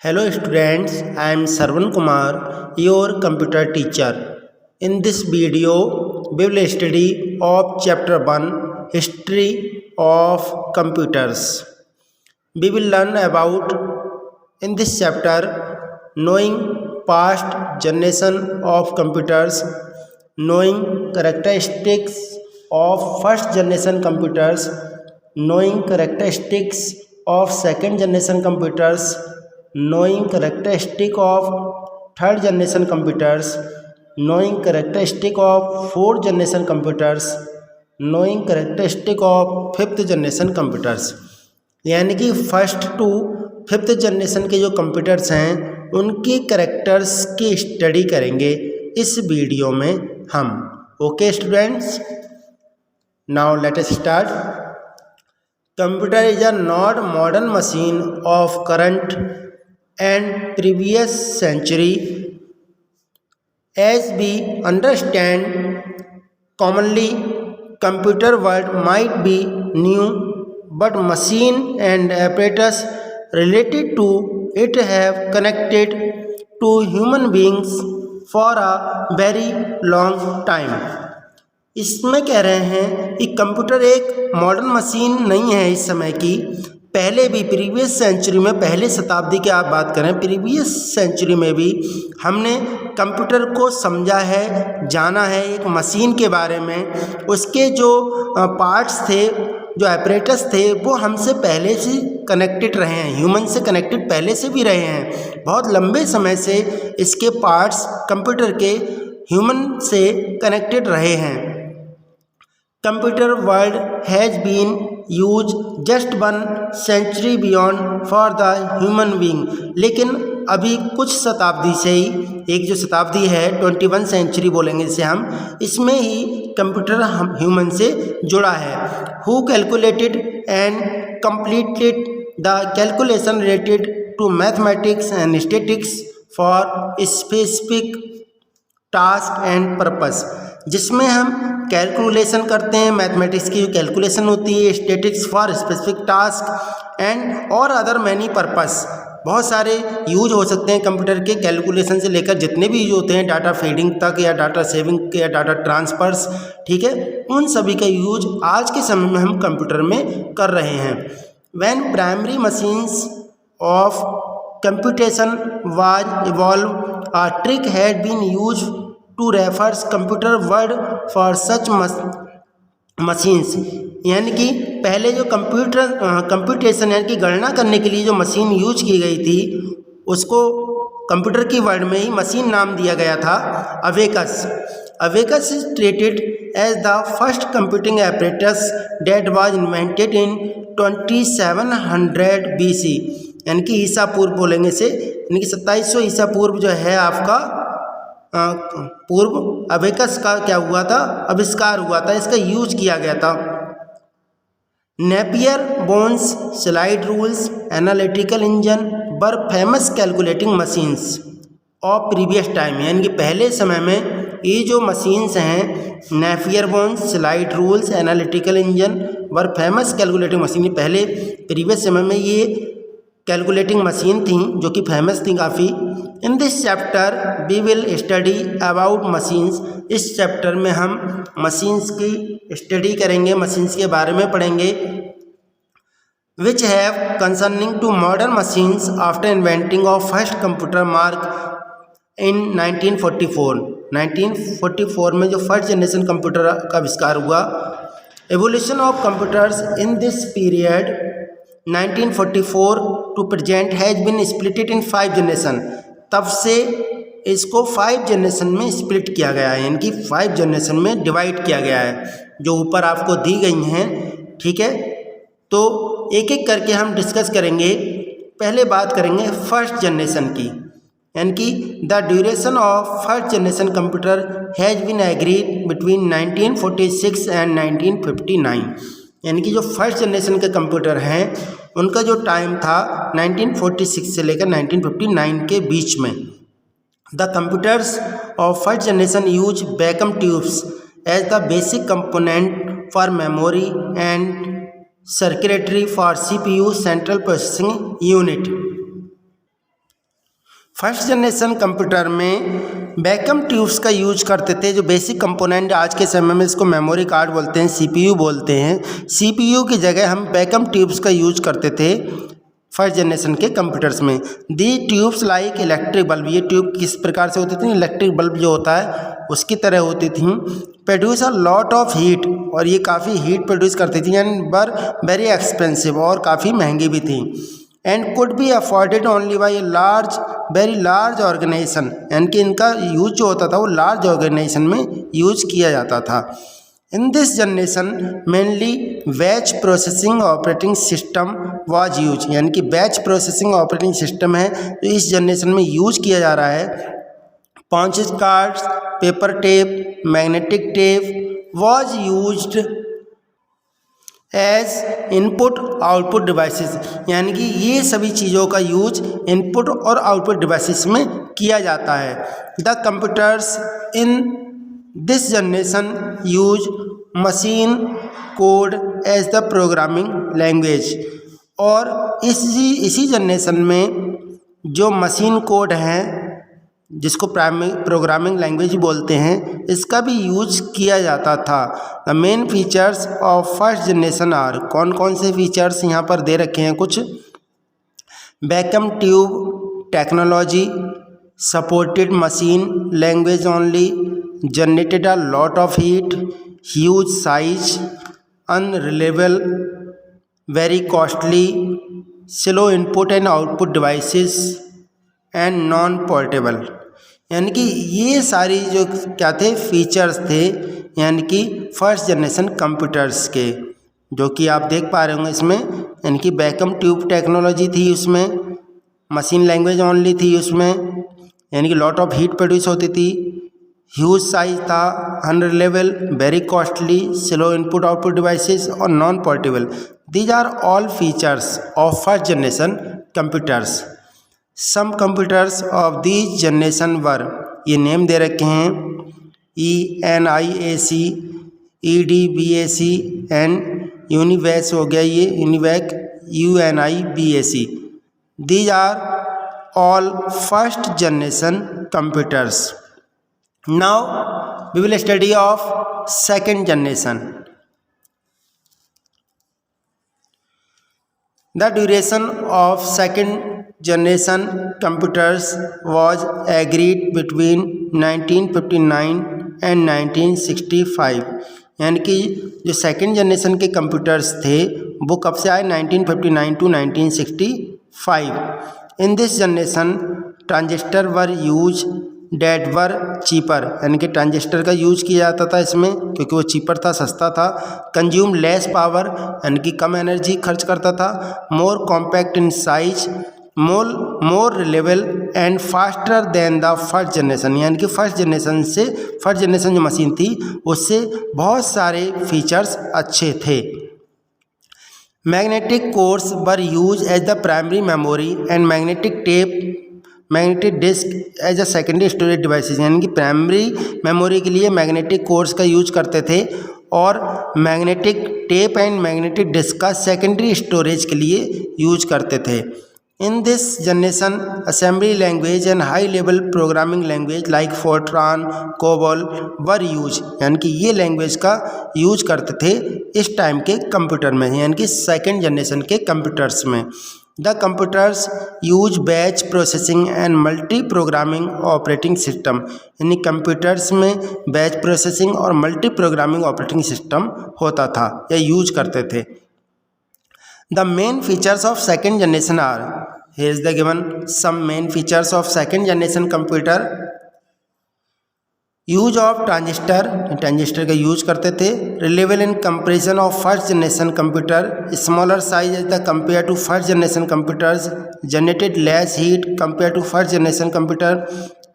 Hello students, I am Sarvan Kumar, your computer teacher. In this video, we will study of chapter 1, History of Computers. We will learn about in this chapter knowing past generation of computers, knowing characteristics of first generation computers, knowing characteristics of second generation computers, knowing characteristic of third generation computers, knowing characteristic of fourth generation computers, knowing characteristic of fifth generation computers. यानी कि first to fifth generation के जो computers हैं उनकी characters की study करेंगे इस video में हम. Okay students, now let us start. Computer is a not modern machine of current and previous century. As we understand commonly, computer world might be new, but machine and apparatus related to it have connected to human beings for a very long time. इसमें कह रहे हैं कि computer एक modern machine नहीं है इस समय की. पहले भी प्रीवियस सेंचुरी में, पहले शताब्दी की आप बात करें, प्रीवियस सेंचुरी में भी हमने कंप्यूटर को समझा है, जाना है एक मशीन के बारे में. उसके जो पार्ट्स थे, जो ऑपरेटर्स थे, वो हमसे पहले से कनेक्टेड रहे हैं, ह्यूमन से कनेक्टेड पहले से भी रहे हैं. बहुत लंबे समय से इसके पार्ट्स कंप्यूटर के ह्यूमन से कनेक्टेड रहे हैं. Computer world has been use just 1 century beyond for the human being. लेकिन अभी कुछ शताब्दी से ही, एक जो शताब्दी है 21 सेंचुरी बोलेंगे इसे हम, इसमें ही कंप्यूटर हम ह्यूमन से जुड़ा है. Who calculated and completed the calculation related to mathematics and statistics for specific task and purpose. जिसमें हम कैलकुलेशन करते हैं, मैथमेटिक्स की जो कैलकुलेशन होती है, statistics for specific task and और अदर मैनी पर्पस. बहुत सारे यूज हो सकते हैं कंप्यूटर के, कैलकुलेशन से लेकर जितने भी यूज होते हैं, डाटा फीडिंग तक या डाटा सेविंग या डाटा ट्रांसफर्स, ठीक है, उन सभी का यूज आज के समय में हम कंप्यूटर में कर रहे हैं. When primary machines of computation was evolve, a trick had been use to refers computer word for such machines. यानी कि पहले जो कंप्यूटेशन यानी कि गणना करने के लिए जो मशीन यूज की गई थी, उसको कंप्यूटर की वर्ड में ही मशीन नाम दिया गया था, abacus. Abacus is treated as the first computing apparatus that was invented in 2700 BC. यानी कि ईसा पूर्व बोलेंगे से, यानी कि 2700 ईसा पूर्व जो है आपका पूर्व अबेकस का क्या हुआ था, आविष्कार हुआ था, इसका यूज किया गया था. Napier bones, slide rules, analytical engine were famous calculating machines of previous time. यानी कि पहले समय में ये जो मशीन्स हैं, Napier bones, slide rules, analytical engine वर फेमस कैलकुलेटिंग मशीन, पहले प्रीवियस समय में ये कैलकुलेटिंग मशीन थी जो कि फेमस थी काफ़ी. In this chapter we will study about machines. इस चैप्टर में हम मशीन्स की स्टडी करेंगे, मशीन्स के बारे में पढ़ेंगे. Which have concerning to modern machines after inventing of first computer mark in 1944. 1944 में जो फर्स्ट जनरेशन कंप्यूटर का आविष्कार हुआ. Evolution of computers in this period 1944 to present has been splitted in 5 generation. तब से इसको 5 जनरेशन में स्प्लिट किया गया है, यानी कि 5 जनरेशन में डिवाइड किया गया है, जो ड्यूरेशन आपको दी गई हैं, ठीक है. तो एक एक करके हम डिस्कस करेंगे. पहले बात करेंगे फर्स्ट जनरेशन की, यानी कि the duration of first generation computer has been agreed between 1946 and 1959. यानी कि जो फर्स्ट जनरेशन के कंप्यूटर हैं उनका जो टाइम था 1946 से लेकर 1959 के बीच में. The computers of first generation use vacuum tubes as the basic component for memory and circuitry for CPU central processing unit. First generation computer में वैक्यूम ट्यूब्स का यूज करते थे। जो बेसिक कंपोनेंट आज के समय में इसको मेमोरी कार्ड बोलते हैं, सीपीयू बोलते हैं। सीपीयू की जगह हम वैक्यूम ट्यूब्स का यूज करते थे फर्स्ट जनरेशन के कंप्यूटर्स में। दी ट्यूब्स लाइक इलेक्ट्रिक बल्ब, ये ट्यूब किस प्रकार से होती थी, इलेक्ट्रिक बल्ब जो होता है उसकी तरह होती थी। Produce a lot of heat, और ये काफ़ी हीट प्रोड्यूस करती थी, एंड वर वेरी एक्सपेंसिव, और काफ़ी महंगी भी थी। And could be afforded only by a large very large organization, यानी कि इनका यूज जो होता था वो लार्ज ऑर्गेनाइजेशन में यूज किया जाता था। इन this generation mainly batch processing operating system was use, यानी कि बैच प्रोसेसिंग ऑपरेटिंग सिस्टम है जो इस जनरेशन में यूज किया जा रहा है। Punch cards, paper tape, magnetic tape was used as input output devices, यानी कि ये सभी चीज़ों का यूज इनपुट और आउटपुट डिवाइसेस में किया जाता है। The computers in this generation use machine code as the programming language, और इसी जनरेशन में जो मशीन कोड हैं जिसको प्रोग्रामिंग लैंग्वेज बोलते हैं, इसका भी यूज किया जाता था। The main features of first generation are, कौन कौन से फीचर्स यहाँ पर दे रखे हैं कुछ। Vacuum tube technology, supported machine language only, generated a lot of heat, huge size, unreliable, very costly, slow input and output devices and non portable, यानी कि ये सारी जो क्या थे फीचर्स थे, यानी कि फर्स्ट जनरेशन कंप्यूटर्स के, जो कि आप देख पा रहे होंगे इसमें। यानी कि वैक्यूम ट्यूब टेक्नोलॉजी थी उसमें, मशीन लैंग्वेज ओनली थी उसमें, यानी कि लॉट ऑफ हीट प्रोड्यूस होती थी, ह्यूज साइज था, unreliable, very costly, slow input output devices और non portable. These are all features of first generation computers. Some computers of these generation were, ये name दे रखे हैं, ENIAC, EDBAC एंड यूनिवैक हो गया, ये UNIVAC UNIBAC। These are all first generation computers. Now we will study of second generation. The duration of second generation computers was agreed between 1959 and 1965, यानी कि जो second generation के computers थे वो कब से आए, 1959 to 1965। In this generation transistor were use that were cheaper, यानी कि ट्रांजिस्टर का यूज किया जाता था इसमें क्योंकि वो चीपर था, सस्ता था। कंज्यूम लेस पावर, यानी कि कम एनर्जी खर्च करता था। मोर compact in size, more reliable and faster than the first generation, यानी कि फर्स्ट जनरेशन जो मशीन थी उससे बहुत सारे फीचर्स अच्छे थे। Magnetic cores were use as the primary memory and magnetic disk as a secondary storage devices, यानी कि प्राइमरी मेमोरी के लिए मैग्नेटिक कोर्स का यूज करते थे और magnetic tape and magnetic disc का सेकेंडरी स्टोरेज के लिए यूज करते थे। इन this generation assembly language and high level programming language like Fortran, COBOL were use, यानी कि ये लैंग्वेज का यूज करते थे इस टाइम के कंप्यूटर में, यानी कि सेकेंड जनरेशन के कंप्यूटर्स में। The computers use batch processing and multi programming operating system, यानी कंप्यूटर्स में बैच प्रोसेसिंग और मल्टी प्रोग्रामिंग ऑपरेटिंग सिस्टम होता था या यूज करते थे। The main features of second generation are, here is the given some main features of second generation computer. Use of transistor का use करते थे। Reliable in comparison of first generation computer, smaller size as the compare to first generation computers, generated less heat compare to first generation computer,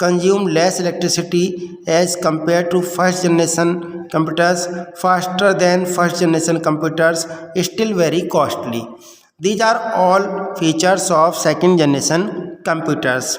consume less electricity as compare to first generation computers, faster than first generation computers, still very costly. These are all features of second generation computers.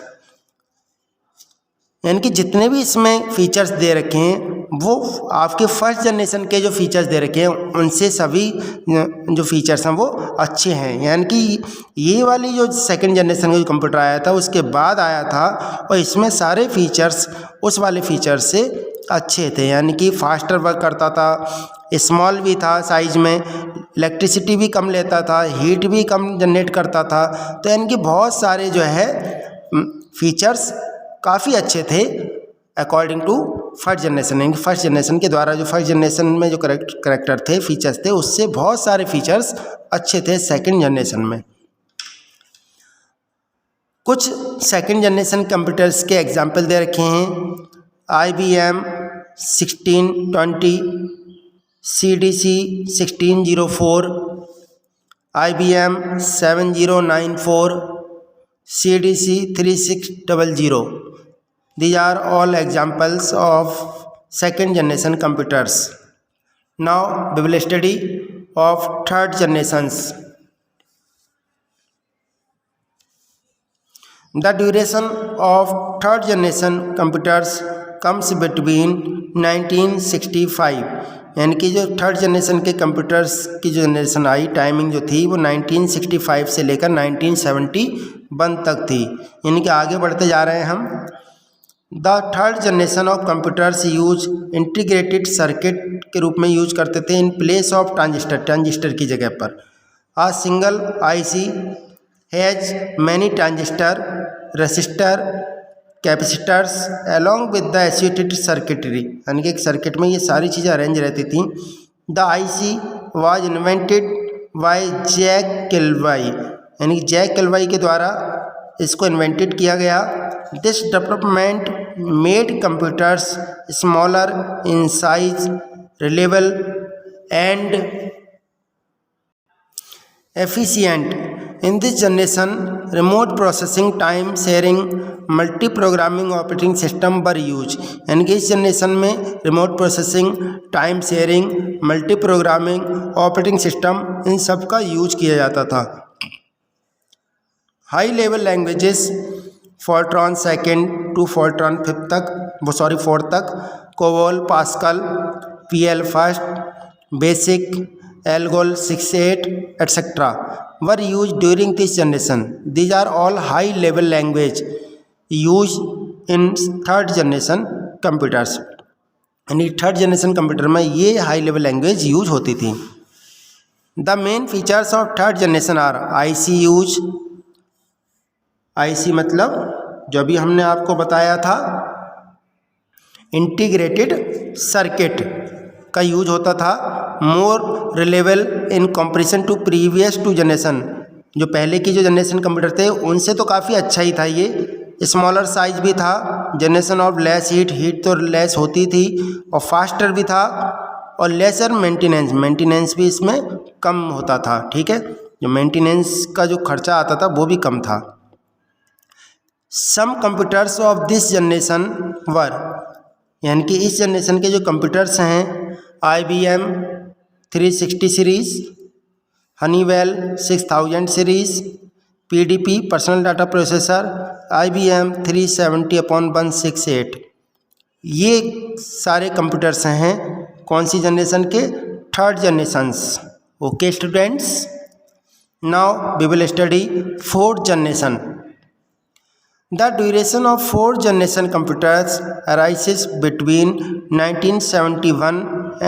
यानी कि जितने भी इसमें features दे रखे हैं वो आपके first generation के जो फीचर्स दे रखे हैं उनसे सभी जो फीचर्स हैं वो अच्छे हैं। यानी कि ये वाली जो सेकंड जनरेशन का जो कंप्यूटर आया था उसके बाद आया था और इसमें सारे फीचर्स उस वाले फीचर्स से अच्छे थे। यानी कि फास्टर वर्क करता था, स्मॉल भी था साइज में, इलेक्ट्रिसिटी भी कम लेता था, हीट भी कम जनरेट करता था। तो यानी कि बहुत सारे जो है फीचर्स काफ़ी अच्छे थे अकॉर्डिंग टू फर्स्ट जनरेशन। यानी फर्स्ट जनरेशन के द्वारा जो फर्स्ट जनरेशन में जो करेक्टर थे, फीचर्स थे, उससे बहुत सारे फीचर्स अच्छे थे सेकंड जनरेशन में। कुछ सेकंड जनरेशन कंप्यूटर्स के एग्जांपल दे रखे हैं। IBM 1620, CDC 1604, IBM 7094, CDC 3600. These are all examples of second generation computers. Now we will study of third generations. The duration of third generation computers comes between 1965, यानी कि जो third generation के computers की जो generation आई, timing जो थी वो 1965 से लेकर 1971 तक थी। यानी कि आगे बढ़ते जा रहे हैं हम। The third generation of computers use integrated circuit के रूप में यूज करते थे in place of transistor, transistor की जगह पर। A single IC has many transistor, resistor, capacitors along with the associated circuitry, यानी कि एक सर्किट में ये सारी चीज़ें अरेंज रहती थी। The IC was invented by Jack Kilby, यानी कि जैक किलवाई के द्वारा इसको इन्वेंटेड किया गया। This development made computers smaller in size, reliable and efficient. In this generation, remote processing, time sharing, multi programming operating system were use, यानी कि इस जनरेशन में remote processing, time sharing, multi programming operating system, इन सब का use किया जाता था। High level languages Fortran second to Fortran fifth तक, फोर्थ तक, COBOL, Pascal, PL first, BASIC, ALGOL 6.8 etc. were used during this generation. These are all high level language used in third generation computers. यानी third generation computer में ये high level language use होती थी। The main features of third generation are IC use, IC मतलब जो भी हमने आपको बताया था इंटीग्रेटेड सर्किट का यूज होता था। More reliable in comparison to previous two generation, जो पहले की जो जनरेशन कंप्यूटर थे उनसे तो काफ़ी अच्छा ही था ये। स्मॉलर साइज भी था, जनरेशन ऑफ लेस हीट तो लेस होती थी, और फास्टर भी था, और लेसर मेंटेनेंस भी इसमें कम होता था। ठीक है, जो मेंटेनेंस का जो खर्चा आता था वो भी कम था। सम कंप्यूटर्स ऑफ दिस जनरेशन वर, यानी कि इस जनरेशन के जो कंप्यूटर्स हैं IBM 360 series, Honeywell 6000 series, PDP personal data processor, IBM 370/168, ये सारे कंप्यूटर्स हैं कौन सी जनरेशन के? Third generations. Okay students, now we will study fourth generation. The duration of fourth generation computers arises between 1971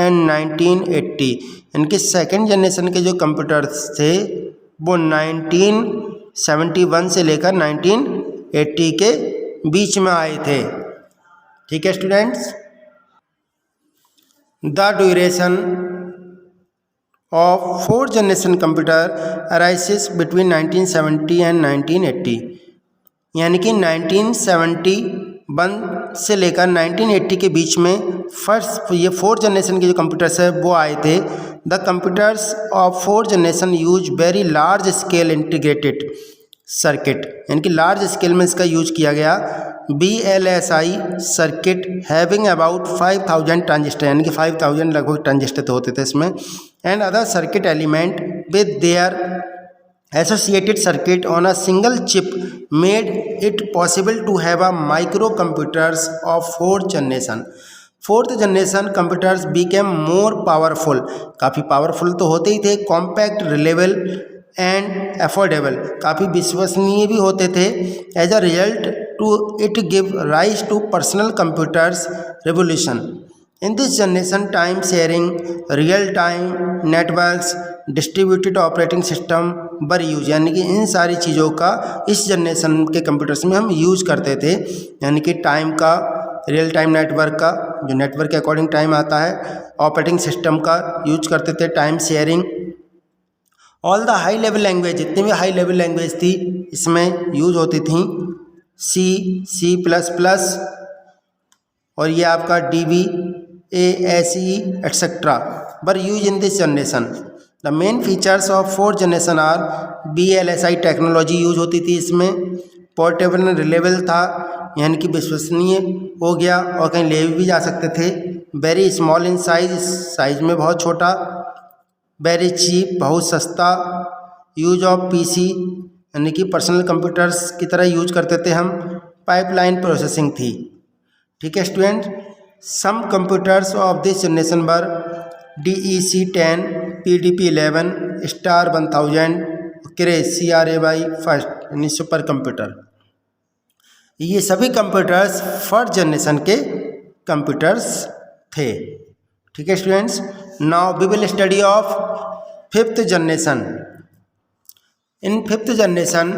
and 1980, यानी कि सेकेंड जनरेशन के जो कंप्यूटर्स थे वो 1971 से लेकर 1980 के बीच में आए थे। ठीक है students, the duration of fourth generation computer arises between 1970 and 1980, यानी कि 1971 से लेकर 1980 के बीच में फर्स्ट ये फोर्थ जनरेशन के जो कंप्यूटर्स है वो आए थे। The computers of fourth generation use very large scale integrated circuit, यानी कि लार्ज स्केल में इसका यूज किया गया। BLSI circuit having about 5000 transistor, यानी कि 5000 लगभग ट्रांजिस्टर तो होते थे इसमें, and other circuit element with their associated circuit on a single chip made it possible to have a microcomputers of fourth generation. Fourth generation computers became more powerful, काफ़ी powerful तो होते ही थे, कॉम्पैक्ट, रिलेबल एंड अफोर्डेबल, काफ़ी विश्वसनीय भी होते थे। As a result to it give rise to personal computers revolution. In this generation time sharing, real time networks, distributed operating system were use, यानी कि इन सारी चीज़ों का इस जनरेशन के कंप्यूटर्स में हम यूज करते थे। यानी कि टाइम का, रियल टाइम नेटवर्क का, जो नेटवर्क के अकॉर्डिंग टाइम आता है, ऑपरेटिंग सिस्टम का यूज करते थे, time sharing. All the high level language, जितनी भी हाई लेवल लैंग्वेज थी इसमें यूज होती थी, सी प्लस प्लस और ये आपका DB, ASE etcetera were use in this generation. The main features of fourth generation are VLSI technology use होती थी इसमें, पोर्टेबल एंड रिलेबल था, यानी कि विश्वसनीय हो गया और कहीं ले भी जा सकते थे। वेरी स्मॉल इन साइज में बहुत छोटा। वेरी चीप, बहुत सस्ता। यूज ऑफ PC, यानी कि पर्सनल कंप्यूटर्स की तरह यूज करते थे हम। पाइपलाइन प्रोसेसिंग थी। ठीक है student, some computers of this generation were DEC10, PDP-11, star 1000, cray CRAY first, यानी सुपर कंप्यूटर। ये सभी कंप्यूटर्स फर्स्ट जनरेशन के कंप्यूटर्स थे। ठीक है students, now we will study of fifth generation. In fifth generation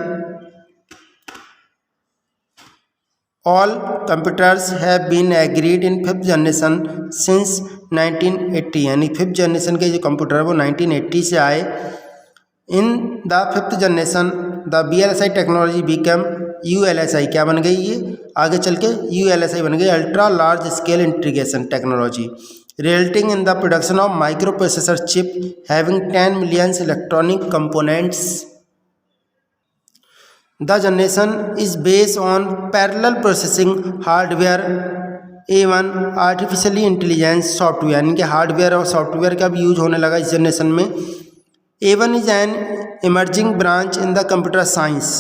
all computers have been agreed in fifth generation since 1980, यानी fifth generation के जो कंप्यूटर है वो 1980 से आए। In the fifth generation the VLSI technology become ULSI, क्या बन गई ये आगे चल के ULSI बन गई, ultra large scale integration technology, resulting in the production of micro processor chip having 10 million electronic components. The generation is based on parallel processing hardware A1 artificially intelligence software, यानी कि हार्डवेयर और software का भी use होने लगा इस generation में। A1 is an emerging branch in the computer science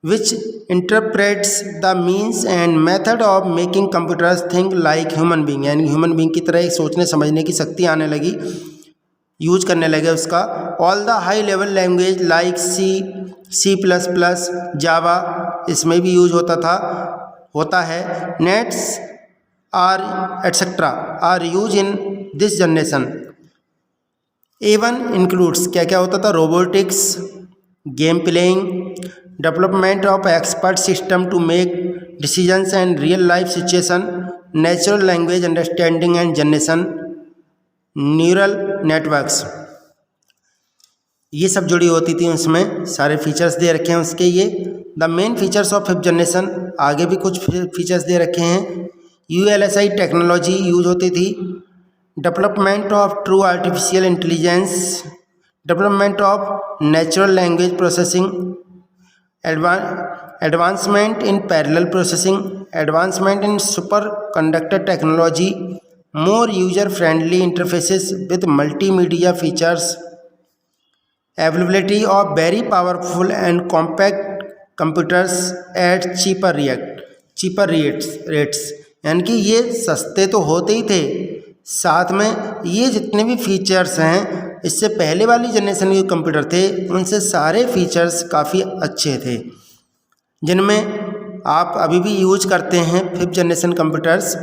which interprets the means and method of making computers think like human being, यानी ह्यूमन बींग की तरह एक सोचने समझने की शक्ति आने लगी, यूज करने लगे उसका। All the high level language like C++, Java, इसमें भी यूज होता है। Nets are etcetera are use in this generation. A1 includes, क्या क्या होता था, robotics, game playing, development of expert system to make decisions and real life situation, natural language understanding and generation, neural networks, ये सब जुड़ी होती थी उसमें, सारे फीचर्स दे रखे हैं उसके। ये the main features of fifth generation, आगे भी कुछ फीचर्स दे रखे हैं। ULSI टेक्नोलॉजी यूज होती थी, development of true artificial intelligence, development of natural language processing, advancement in parallel processing, advancement in super conductor technology, more user friendly interfaces with multimedia features, availability of very powerful and compact computers at cheaper rates, यानी कि ये सस्ते तो होते ही थे, साथ में ये जितने भी फीचर्स हैं इससे पहले वाली जनरेशन के कंप्यूटर थे उनसे सारे फीचर्स काफ़ी अच्छे थे, जिनमें आप अभी भी यूज करते हैं फिफ्थ जनरेशन कंप्यूटर्स।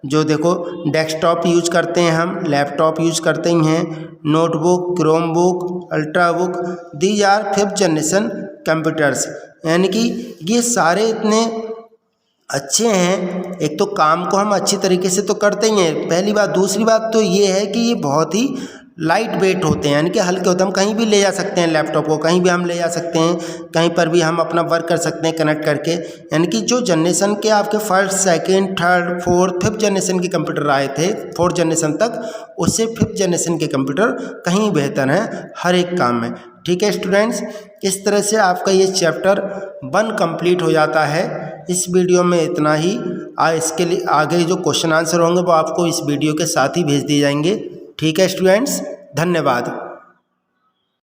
जो देखो, डेस्कटॉप यूज करते हैं हम, लैपटॉप यूज करते ही हैं, notebook, chromebook, ultrabook, these are fifth generation computers. यानी कि ये सारे इतने अच्छे हैं, एक तो काम को हम अच्छी तरीके से तो करते ही हैं, पहली बात। दूसरी बात तो ये है कि ये बहुत ही लाइट वेट होते हैं, यानी कि हल्के होते हैं, हम कहीं भी ले जा सकते हैं लैपटॉप को, कहीं भी हम ले जा सकते हैं, कहीं पर भी हम अपना वर्क कर सकते हैं कनेक्ट करके। यानी कि जो जनरेशन के आपके first, second, third, fourth, fifth generation के कंप्यूटर आए थे फोर्थ जनरेशन तक, उससे फिफ्थ जनरेशन के कंप्यूटर कहीं बेहतर हैं हर एक काम में। ठीक है स्टूडेंट्स, इस तरह से आपका ये चैप्टर 1 कंप्लीट हो जाता है। इस वीडियो में इतना ही। इसके लिए आगे जो क्वेश्चन आंसर होंगे वो आपको इस वीडियो के साथ ही भेज दिए जाएंगे। ठीक है स्टूडेंट्स, धन्यवाद।